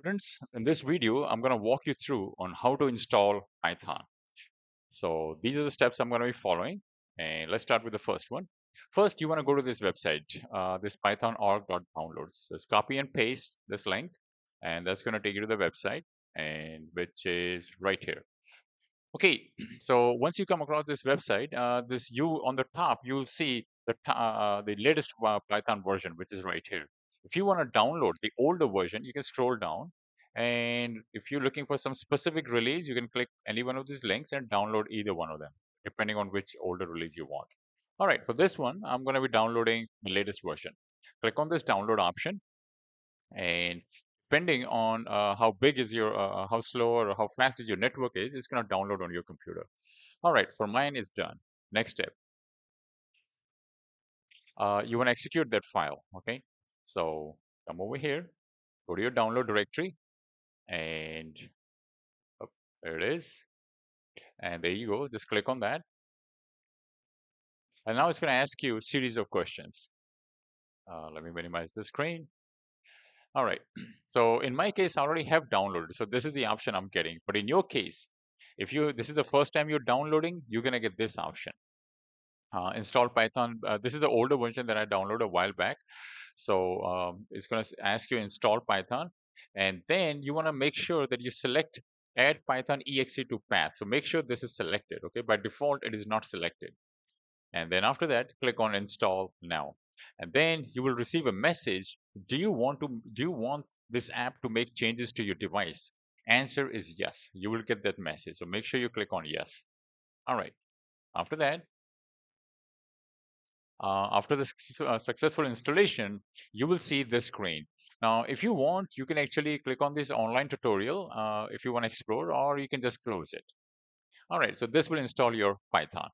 Students, in this video, I'm going to walk you through on how to install Python. So these are the steps I'm going to be following. And let's start with the first one. First, you want to go to this website, this python.org.downloads. Just copy and paste this link, and that's going to take you to the website, and which is right here. Okay, so once you come across this website, this you on the top, you'll see the latest Python version, which is right here. If you want to download the older version, you can scroll down, and if you're looking for some specific release, you can click any one of these links and download either one of them, depending on which older release you want. All right, for this one, I'm going to be downloading the latest version. Click on this download option, and depending on how big is your how slow or how fast is your network is, it's going to download on your computer. All right, for mine is done. Next step, you want to execute that file. Okay, so come over here, go to your download directory, and oh, there it is, and there you go. Just click on that, and now it's going to ask you a series of questions. Let me minimize the screen. All right. So in my case, I already have downloaded. So this is the option I'm getting. But in your case, if you this is the first time you're downloading, you're gonna get this option. Install Python. This is the older version that I downloaded a while back. So it's gonna ask you install Python, and then you want to make sure that you select add Python exe to path. So make sure this is selected. Okay. By default, it is not selected. And then after that, click on install now. And then you will receive a message. Do you want this app to make changes to your device? Answer is yes. You will get that message. So make sure you click on yes. All right. After that, after the successful installation, you will see this screen. Now, if you want, you can actually click on this online tutorial if you want to explore, or you can just close it. All right, so this will install your Python.